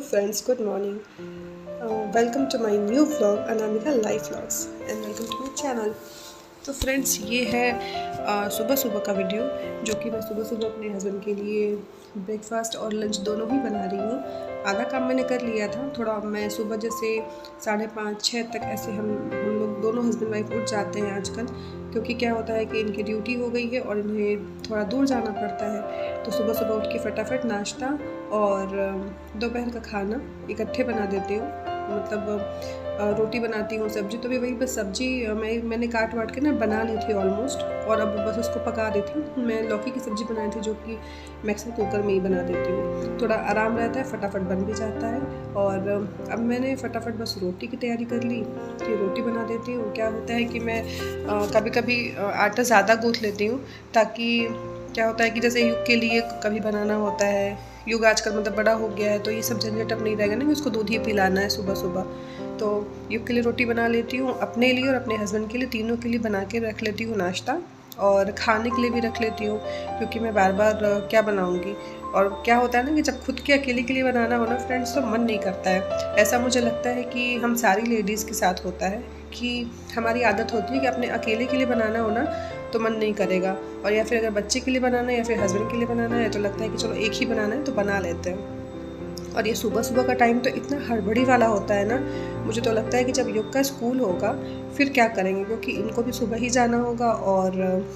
friends, good morning. Welcome to my new vlog Anamika life vlogs and welcome to my channel. तो friends ये है सुबह सुबह का वीडियो जो कि मैं सुबह सुबह अपने हस्बैंड के लिए ब्रेकफास्ट और लंच दोनों ही बना रही हूँ। आधा काम मैंने कर लिया था, थोड़ा मैं सुबह जैसे 5:30-6 तक ऐसे हम लोग दोनों हस्बैंड वाइफ उठ जाते हैं आजकल, क्योंकि क्या होता है कि इनकी ड्यूटी हो गई है और इन्हें थोड़ा दूर जाना पड़ता है। तो सुबह सुबह उठ के फटाफट नाश्ता और दोपहर का खाना इकट्ठे बना देती हूँ, मतलब रोटी बनाती हूँ, सब्जी तो भी वही, बस सब्जी मैंने काट वाट के ना बना ली थी ऑलमोस्ट, और अब बस उसको पका रही थी। मैं लौकी की सब्ज़ी बनाई थी जो कि मैक्सिमम कुकर में ही बना देती हूँ, थोड़ा आराम रहता है, फटाफट बन भी जाता है। और अब मैंने फटाफट बस रोटी की तैयारी कर ली कि रोटी बना देती हूँ। क्या होता है कि मैं कभी कभी आटा ज़्यादा गूँथ लेती हूँ, ताकि क्या होता है कि जैसे युग के लिए कभी बनाना होता है, युग आजकल मतलब बड़ा हो गया है, तो ये सब झंझट अब नहीं रहेगा ना कि उसको दूध ही पिलाना है सुबह सुबह। तो युग के लिए रोटी बना लेती हूँ, अपने लिए और अपने हस्बैंड के लिए, तीनों के लिए बना के रख लेती हूँ नाश्ता, और खाने के लिए भी रख लेती हूँ, क्योंकि मैं बार बार क्या बनाऊँगी। और क्या होता है ना कि जब खुद के अकेले के लिए बनाना हो ना फ्रेंड्स, तो मन नहीं करता है। ऐसा मुझे लगता है कि हम सारी लेडीज़ के साथ होता है कि हमारी आदत होती है कि अपने अकेले के लिए बनाना हो ना तो मन नहीं करेगा, और या फिर अगर बच्चे के लिए बनाना है या फिर हस्बैंड के लिए बनाना है तो लगता है कि चलो एक ही बनाना है तो बना लेते हैं। और ये सुबह सुबह का टाइम तो इतना हड़बड़ी वाला होता है ना, मुझे तो लगता है कि जब युग का स्कूल होगा फिर क्या करेंगे, क्योंकि इनको भी सुबह ही जाना होगा और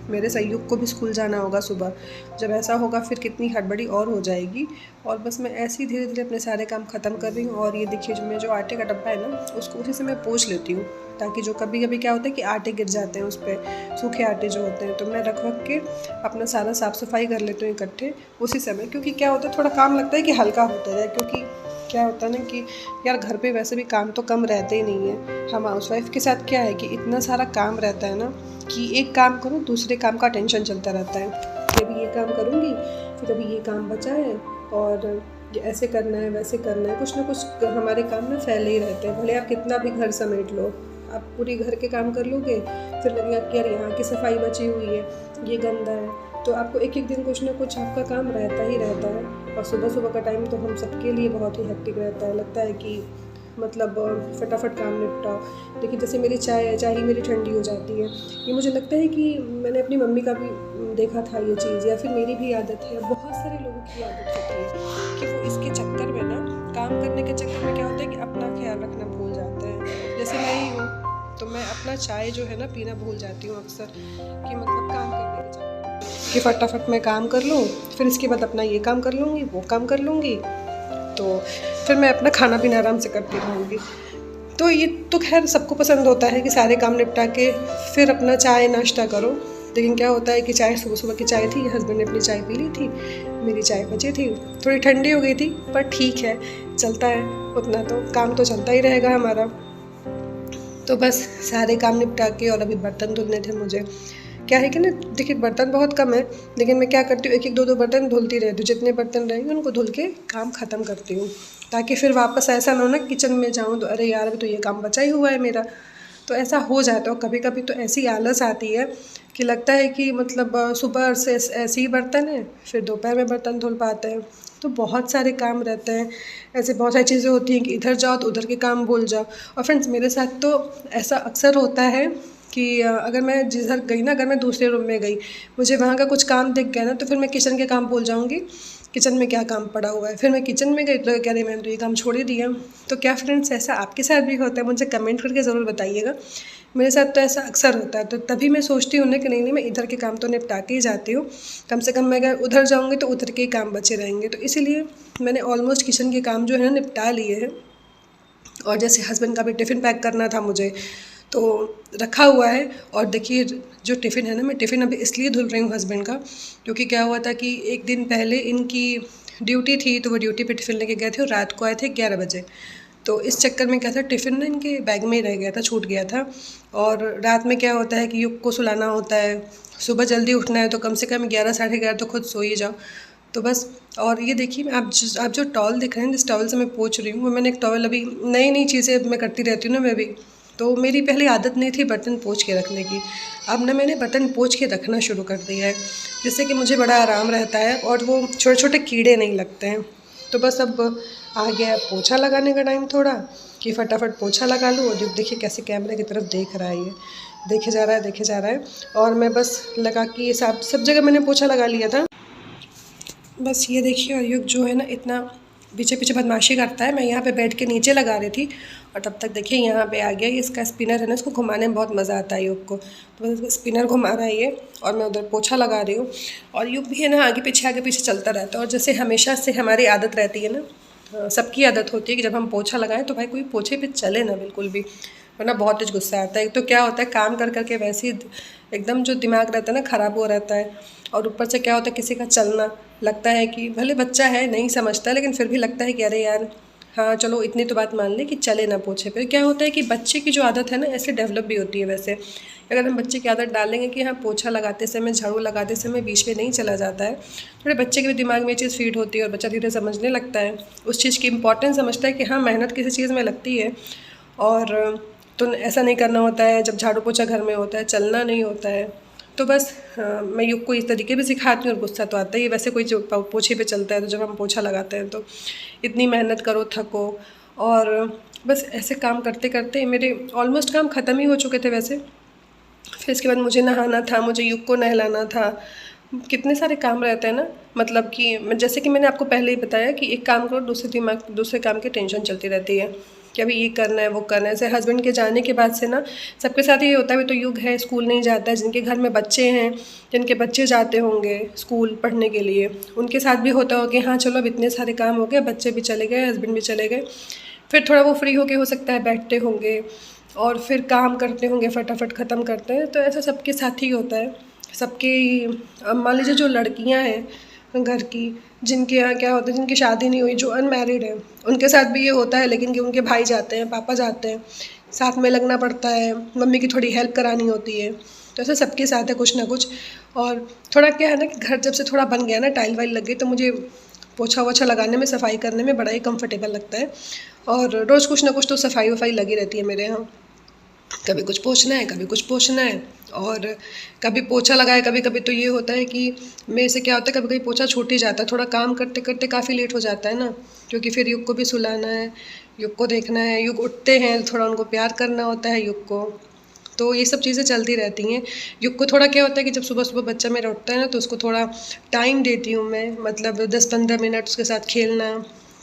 मेरे संयुक्त को भी स्कूल जाना होगा सुबह। जब ऐसा होगा फिर कितनी हड़बड़ी और हो जाएगी। और बस मैं ऐसे ही धीरे धीरे अपने सारे काम ख़त्म कर रही हूँ। और ये देखिए जो आटे का डब्बा है ना, उसको उसी से मैं पोंछ लेती हूँ, ताकि जो कभी कभी क्या होता है कि आटे गिर जाते हैं उस पर, सूखे आटे जो होते हैं, तो मैं रख के अपना सारा साफ़ सफाई कर लेती हूँ इकट्ठे उसी समय। क्योंकि क्या होता है, थोड़ा काम लगता है कि हल्का होता है, क्योंकि क्या होता है ना कि यार घर पे वैसे भी काम तो कम रहते ही नहीं है। हम हाउसवाइफ के साथ क्या है कि इतना सारा काम रहता है ना कि एक काम करो दूसरे काम का टेंशन चलता रहता है कि अभी ये काम करूँगी, फिर अभी ये काम बचा है, और ऐसे करना है वैसे करना है, कुछ ना कुछ हमारे काम में फैले ही रहते हैं। भले आप कितना भी घर समेट लो, आप पूरी घर के काम कर लोगे, फिर लगेगा कि यार यहाँ की सफाई बची हुई है, ये गंदा है, तो आपको एक एक दिन कुछ ना कुछ आपका काम रहता ही रहता है। और सुबह सुबह का टाइम तो हम सबके लिए बहुत ही हेक्टिक रहता है, लगता है कि मतलब फटाफट काम निपटाओ। देखिए जैसे मेरी चाय है, चाय ही मेरी ठंडी हो जाती है। ये मुझे लगता है कि मैंने अपनी मम्मी का भी देखा था ये चीज़, या फिर मेरी भी आदत है, बहुत सारे लोगों की आदत होती है कि वो इसके चक्कर में ना, काम करने के चक्कर में क्या होता है कि अपना ख्याल रखना भूल जाते हैं। जैसे मैं ही हूँ तो मैं अपना चाय जो है ना पीना भूल जाती हूँ अक्सर, कि मतलब काम करने के चक्कर कि फटाफट मैं काम कर लूँ, फिर इसके बाद अपना ये काम कर लूँगी, वो काम कर लूँगी, तो फिर मैं अपना खाना पीना आराम से करती रहूँगी। तो ये तो खैर सबको पसंद होता है कि सारे काम निपटा के फिर अपना चाय नाश्ता करो। लेकिन क्या होता है कि चाय सुबह सुबह की चाय थी, हस्बैंड ने अपनी चाय पी ली थी, मेरी चाय बची थी, थोड़ी ठंडी हो गई थी, पर ठीक है, चलता है, उतना तो काम तो चलता ही रहेगा हमारा। तो बस सारे काम निपटा के, और अभी बर्तन धुलने थे मुझे। क्या है कि ना देखिए बर्तन बहुत कम है, लेकिन मैं क्या करती हूँ एक एक दो बर्तन धुलती रहती हूँ, जितने बर्तन रहेंगे उनको धुल के काम ख़त्म करती हूँ, ताकि फिर वापस ऐसा ना हो ना किचन में जाऊँ तो अरे यार अभी तो ये काम बचा ही हुआ है मेरा। तो ऐसा हो जाता है। और कभी कभी तो ऐसी आलस आती है कि लगता है कि मतलब सुबह से ऐसे ही बर्तन है, फिर दोपहर में बर्तन धुल पाते हैं, तो बहुत सारे काम रहते हैं। ऐसे बहुत सारी चीज़ें होती हैं कि इधर जाओ तो उधर के काम भूल जाओ। और फ्रेंड्स मेरे साथ तो ऐसा अक्सर होता है कि अगर मैं जिधर गई ना, अगर मैं दूसरे रूम में गई, मुझे वहाँ का कुछ काम दिख गया ना, तो फिर मैं किचन के काम भूल जाऊँगी, किचन में क्या काम पड़ा हुआ है। फिर मैं किचन में गई तो कह रही मैंने तो ये काम छोड़ ही दिया। तो क्या फ्रेंड्स ऐसा आपके साथ भी होता है? मुझे कमेंट करके ज़रूर बताइएगा। मेरे साथ तो ऐसा अक्सर होता है, तो तभी मैं सोचती हूँ ना कि नहीं मैं इधर के काम तो निपटा के ही जाती हूँ, कम से कम मैं अगर उधर जाऊँगी तो उधर के ही काम बचे रहेंगे। तो इसीलिए मैंने ऑलमोस्ट किचन के काम जो है ना निपटा लिए हैं। और जैसे हस्बैंड का भी टिफ़िन पैक करना था मुझे, तो रखा हुआ है। और देखिए जो टिफ़िन है ना, मैं टिफ़िन अभी इसलिए धुल रही हूँ हस्बैंड का, क्योंकि क्या हुआ था कि एक दिन पहले इनकी ड्यूटी थी, तो वो ड्यूटी पे टिफ़िन लेके गए थे और रात को आए थे 11 बजे। तो इस चक्कर में क्या था, टिफ़िन ना इनके बैग में ही रह गया था, छूट गया था। और रात में क्या होता है कि युग को सुलाना होता है, सुबह जल्दी उठना है, तो कम से कम 11 साढ़े 11 तो खुद सो ही जाओ। तो बस। और ये देखिए आप जो टॉवल दिख रहे हैं, जिस टॉवल से मैं पोंछ रही हूँ, वो मैंने एक टॉवल, अभी नई नई चीज़ें मैं करती रहती हूँ ना मैं भी, तो मेरी पहले आदत नहीं थी बर्तन पोंछ के रखने की। अब ना मैंने बर्तन पोंछ के रखना शुरू कर दिया है, जिससे कि मुझे बड़ा आराम रहता है और वो छोटे छोटे कीड़े नहीं लगते हैं। तो बस अब आ गया पोछा लगाने का टाइम थोड़ा, कि फटाफट पोछा लगा लूँ। और देखिए कैसे कैमरे की तरफ देख रहा है, ये देखे जा रहा है। और मैं बस लगा कि ये सब जगह मैंने पोछा लगा लिया था। बस ये देखिए, और युग जो है ना इतना पीछे पीछे बदमाशी करता है। मैं यहाँ पे बैठ के नीचे लगा रही थी और तब तक देखिए यहाँ पे आ गया। ये इसका स्पिनर है ना, इसको घुमाने में बहुत मज़ा आता है युग को। तो बस इसको स्पिनर घुमा रहा है ये, और मैं उधर पोछा लगा रही हूँ। और युग भी है ना आगे पीछे चलता रहता है। और जैसे हमेशा से हमारी आदत रहती है ना, सबकी आदत होती है कि जब हम पोछा लगाएं तो भाई कोई पोछे पे चले ना बिल्कुल भी, वरना बहुत तेज गुस्सा आता है। तो क्या होता है, काम कर करके वैसे ही एकदम जो दिमाग रहता है ना ख़राब हो रहता है। और ऊपर से क्या होता है, किसी का चलना लगता है कि भले बच्चा है नहीं समझता, लेकिन फिर भी लगता है कि अरे यार हाँ चलो इतनी तो बात मान ले कि चले ना पोछे पे। क्या होता है कि बच्चे की जो आदत है ना ऐसे डेवलप भी होती है। वैसे अगर हम बच्चे की आदत डालेंगे कि हाँ पोछा लगाते समय, झाड़ू लगाते समय बीच में नहीं चला जाता है, थोड़े बच्चे के भी दिमाग में ये चीज़ फीड होती है और बच्चा धीरे समझने लगता है, उस चीज़ की इंपॉर्टेंस समझता है कि हाँ मेहनत किसी चीज़ में लगती है। और तो ऐसा नहीं करना होता है जब झाड़ू पोछा घर में होता है, चलना नहीं होता है। तो बस मैं युग को इस तरीके भी सिखाती हूँ। और गुस्सा तो आता ही है वैसे कोई जो पोछे पे चलता है, तो जब हम पोछा लगाते हैं तो इतनी मेहनत करो, थको। और बस ऐसे काम करते करते मेरे ऑलमोस्ट काम ख़त्म ही हो चुके थे वैसे। फिर इसके बाद मुझे नहाना था, मुझे युग को नहलाना था। कितने सारे काम रहते हैं ना, मतलब कि जैसे कि मैंने आपको पहले ही बताया कि एक काम करो दूसरे काम की टेंशन चलती रहती है कि अभी ये करना है वो करना है। जैसे हस्बैंड के जाने के बाद से ना सबके साथ ये होता है। तो युग है स्कूल नहीं जाता है, जिनके घर में बच्चे हैं, जिनके बच्चे जाते होंगे स्कूल पढ़ने के लिए, उनके साथ भी होता होगा कि हाँ चलो अब इतने सारे काम हो गए, बच्चे भी चले गए, हस्बैंड भी चले गए। फिर थोड़ा वो फ्री होके हो सकता है बैठते होंगे और फिर काम करते होंगे, फटाफट ख़त्म करते हैं। तो ऐसा सबके साथ ही होता है, सबके। अब मान लीजिए जो लड़कियां हैं घर की, जिनके यहाँ क्या होता है, जिनकी शादी नहीं हुई, जो अनमैरिड है, उनके साथ भी ये होता है। लेकिन कि उनके भाई जाते हैं, पापा जाते हैं, साथ में लगना पड़ता है, मम्मी की थोड़ी हेल्प करानी होती है। तो ऐसा सबके साथ है कुछ ना कुछ। और थोड़ा क्या है ना कि घर जब से थोड़ा बन गया ना, टाइल वाइल लग गई, तो मुझे पोछा वोछा लगाने में, सफाई करने में बड़ा ही कंफर्टेबल लगता है। और रोज़ कुछ ना कुछ तो सफाई वफाई लगी रहती है मेरे यहाँ। कभी कुछ पोंछना है, कभी कुछ पोंछना है। और कभी पोछा लगाए, कभी कभी तो ये होता है कि मेरे से क्या होता है, कभी कभी पोछा छूट ही जाता है। थोड़ा काम करते करते काफ़ी लेट हो जाता है ना, क्योंकि फिर युग को भी सुलाना है, युग को देखना है। युग उठते हैं, थोड़ा उनको प्यार करना होता है युग को। तो ये सब चीज़ें चलती रहती हैं। युग को थोड़ा क्या होता है कि जब सुबह सुबह बच्चा मेरा उठता है ना, तो उसको थोड़ा टाइम देती हूँ मैं, मतलब 10-15 मिनट उसके साथ खेलना,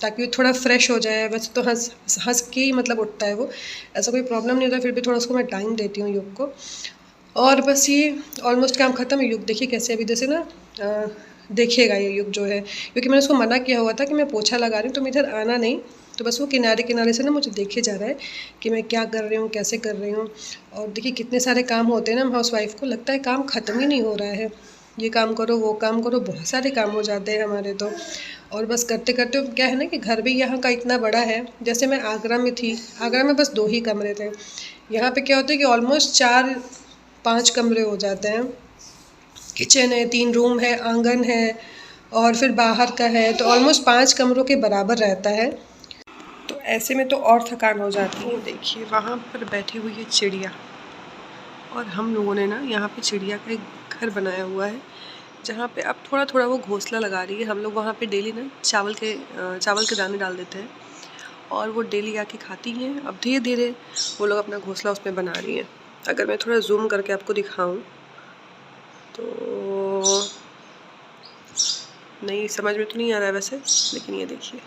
ताकि वो थोड़ा फ्रेश हो जाए। वैसे तो हंस हंस के ही मतलब उठता है वो, ऐसा कोई प्रॉब्लम नहीं होता, फिर भी थोड़ा उसको मैं टाइम देती हूँ युग को। और बस ये ऑलमोस्ट काम ख़त्म है। युग देखिए कैसे अभी जैसे ना देखेगा ये युग जो है, क्योंकि मैंने उसको मना किया हुआ था कि मैं पोछा लगा रही हूँ, तुम इधर आना नहीं। तो बस वो किनारे किनारे से ना मुझे देखे जा रहा है कि मैं क्या कर रही हूँ, कैसे कर रही हूँ। और देखिए कितने सारे काम होते हैं ना, हाउस वाइफ को लगता है काम ख़त्म ही नहीं हो रहा है, ये काम करो वो काम करो, बहुत सारे काम हो जाते हैं हमारे तो। और बस करते करते क्या है ना कि घर भी यहाँ का इतना बड़ा है। जैसे मैं आगरा में थी, आगरा में बस 2 ही कमरे थे। यहाँ पे क्या होता है कि ऑलमोस्ट 4-5 कमरे हो जाते हैं। किचन है, 3 रूम है, आंगन है, और फिर बाहर का है, तो ऑलमोस्ट 5 कमरों के बराबर रहता है। तो ऐसे में तो और थकान हो जाती है। देखिए वहाँ पर बैठी हुई है चिड़िया, और हम लोगों ने ना यहाँ पे चिड़िया का एक घर बनाया हुआ है, जहाँ पे अब थोड़ा थोड़ा वो घोंसला लगा रही है। हम लोग वहाँ पे डेली ना चावल के दाने डाल देते हैं, और वो डेली आके खाती हैं। अब धीरे धीरे वो लोग अपना घोंसला उसमें बना रही हैं। अगर मैं थोड़ा जूम करके आपको दिखाऊं तो नहीं समझ में तो नहीं आ रहा है वैसे, लेकिन ये देखिए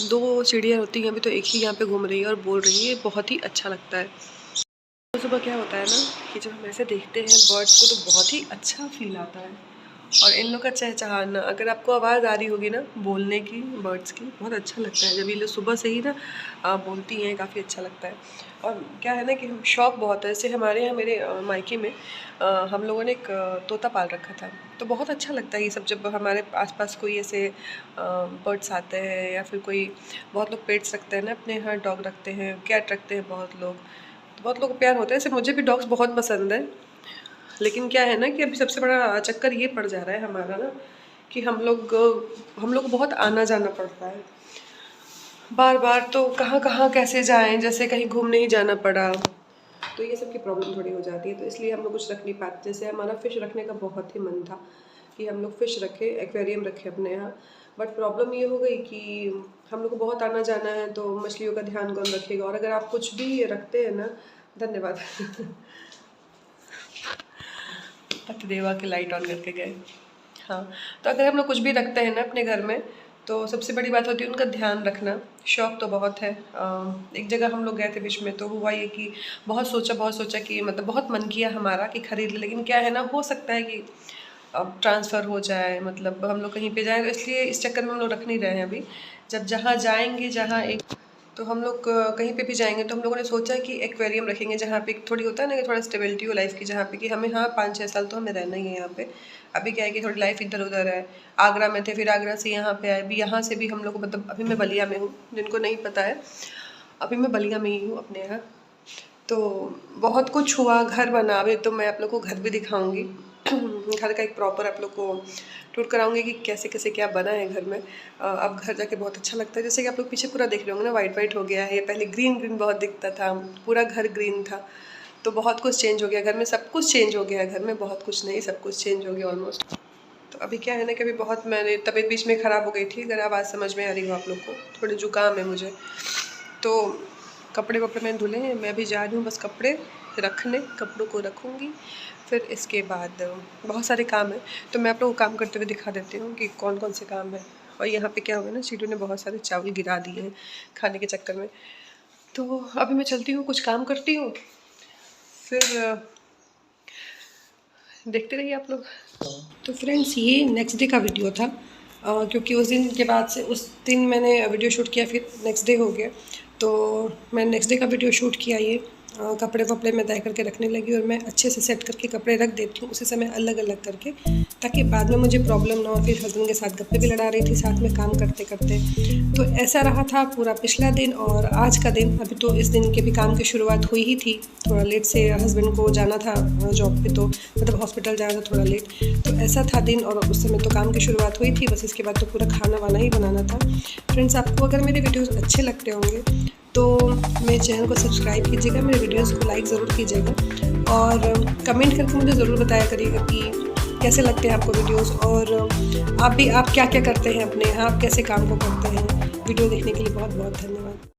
2 चिड़िया होती हैं, अभी तो एक ही यहाँ पे घूम रही है और बोल रही है, बहुत ही अच्छा लगता है। सुबह क्या होता है ना कि जब हम ऐसे देखते हैं बर्ड्स को, तो बहुत ही अच्छा फील आता है। और इन लोग का चहचहाना, अगर आपको आवाज़ आ रही होगी ना बोलने की बर्ड्स की, बहुत अच्छा लगता है जब ये लोग सुबह से ही ना बोलती हैं, काफ़ी अच्छा लगता है। और क्या है ना कि हम शौक बहुत है। जैसे हमारे यहाँ मेरे मायके में हम लोगों ने एक तोता पाल रखा था, तो बहुत अच्छा लगता है ये सब जब हमारे आसपास कोई ऐसे बर्ड्स आते हैं, या फिर कोई बहुत लोग पेट्स रखते हैं ना अपने यहाँ, डॉग रखते हैं, कैट रखते हैं बहुत लोग, तो बहुत लोग को प्यार होता है। ऐसे मुझे भी डॉग्स बहुत पसंद है। लेकिन क्या है ना कि अभी सबसे बड़ा चक्कर ये पड़ जा रहा है हमारा ना कि हम लोग को बहुत आना जाना पड़ता है बार बार। तो कहाँ कहाँ कैसे जाएं, जैसे कहीं घूमने ही जाना पड़ा, तो ये सब की प्रॉब्लम थोड़ी हो जाती है। तो इसलिए हम लोग कुछ रख नहीं पाते। जैसे हमारा फ़िश रखने का बहुत ही मन था कि हम लोग फ़िश रखें, एक्वेरियम रखें अपने यहाँ, बट प्रॉब्लम ये हो गई कि हम लोग को बहुत आना जाना है, तो मछलियों का ध्यान कौन रखेगा। और अगर आप कुछ भी रखते हैं ना, धन्यवाद पतिदेवा के लाइट ऑन करके गए। हाँ, तो अगर हम लोग कुछ भी रखते हैं ना अपने घर में, तो सबसे बड़ी बात होती है उनका ध्यान रखना। शौक़ तो बहुत है। एक जगह हम लोग गए थे बीच में, तो हुआ ये कि बहुत सोचा कि मतलब बहुत मन किया हमारा कि ख़रीद ले, लेकिन क्या है ना, हो सकता है कि अब ट्रांसफ़र हो जाए, मतलब हम लोग कहीं पे जाएँ, तो इसलिए इस चक्कर में हम लोग रख नहीं रहे हैं अभी। जब जहाँ जाएंगे, जहाँ एक तो हम लोग कहीं पे भी जाएंगे, तो हम लोगों ने सोचा कि एक्वेरियम रखेंगे, जहाँ पे थोड़ी होता है ना कि थोड़ा स्टेबिलिटी हो लाइफ़ की, जहाँ पे कि हमें, हाँ 5-6 साल तो हमें रहना ही है यहाँ पे। अभी क्या है कि थोड़ी लाइफ इधर उधर है। आगरा में थे, फिर आगरा से यहाँ पे आए, अभी यहाँ से भी हम लोग, मतलब अभी मैं बलिया में हूँ, जिनको नहीं पता है, अभी मैं बलिया में ही हूँ अपने यहाँ। तो बहुत कुछ हुआ, घर बना। अभी तो मैं आप लोग को घर भी दिखाऊंगी घर का एक प्रॉपर आप लोग को टूर कराऊंगी कि कैसे कैसे क्या बना है घर में। अब घर जाके बहुत अच्छा लगता है। जैसे कि आप लोग पीछे पूरा देख रहे होंगे ना, वाइट वाइट हो गया है। पहले ग्रीन ग्रीन बहुत दिखता था, पूरा घर ग्रीन था। तो बहुत कुछ चेंज हो गया घर में, सब कुछ चेंज हो गया है घर में, बहुत कुछ नहीं, सब कुछ चेंज हो गया ऑलमोस्ट। तो अभी क्या है ना कि अभी बहुत, मैंने तबीयत बीच में ख़राब हो गई थी, अगर आवाज़ समझ में आ रही हो आप लोग को, थोड़ी जुकाम है मुझे। तो कपड़े वपड़े मैंने धुले हैं, मैं अभी जा रही हूँ बस कपड़े रखने, कपड़ों को रखूँगी। फिर इसके बाद बहुत सारे काम हैं, तो मैं आप लोगों को काम करते हुए दिखा देती हूँ कि कौन कौन से काम है। और यहाँ पे क्या हो गया ना, चीटू ने बहुत सारे चावल गिरा दिए हैं खाने के चक्कर में। तो अभी मैं चलती हूँ, कुछ काम करती हूँ, फिर देखते रहिए आप लोग। तो फ्रेंड्स, ये नेक्स्ट डे का वीडियो था, क्योंकि उस दिन के बाद से, उस दिन मैंने वीडियो शूट किया, फिर नेक्स्ट डे हो गया, तो मैं नेक्स्ट डे का वीडियो शूट किया। ये कपड़े वपड़े मैं तय करके रखने लगी, और मैं अच्छे से सेट करके कपड़े रख देती हूँ उसी समय अलग अलग करके, ताकि बाद में मुझे प्रॉब्लम ना हो। फिर हस्बैंड के साथ गप्पे भी लड़ा रही थी साथ में काम करते करते। तो ऐसा रहा था पूरा पिछला दिन और आज का दिन। अभी तो इस दिन के भी काम की शुरुआत हुई ही थी, थोड़ा लेट से हस्बैंड को जाना था जॉब पे, तो मतलब हॉस्पिटल जाना था थोड़ा लेट। तो ऐसा था दिन, और उस समय तो काम की शुरुआत हुई थी, बस इसके बाद तो पूरा खाना वाना ही बनाना था। फ्रेंड्स, आपको अगर मेरे वीडियोज़ अच्छे लगते होंगे तो मेरे चैनल को सब्सक्राइब कीजिएगा, मेरे वीडियोज़ को लाइक ज़रूर कीजिएगा, और कमेंट करके मुझे ज़रूर बताया करिएगा कि कैसे लगते हैं आपको वीडियोज़, और आप क्या क्या करते हैं अपने यहाँ, आप कैसे काम को करते हैं। वीडियो देखने के लिए बहुत बहुत धन्यवाद।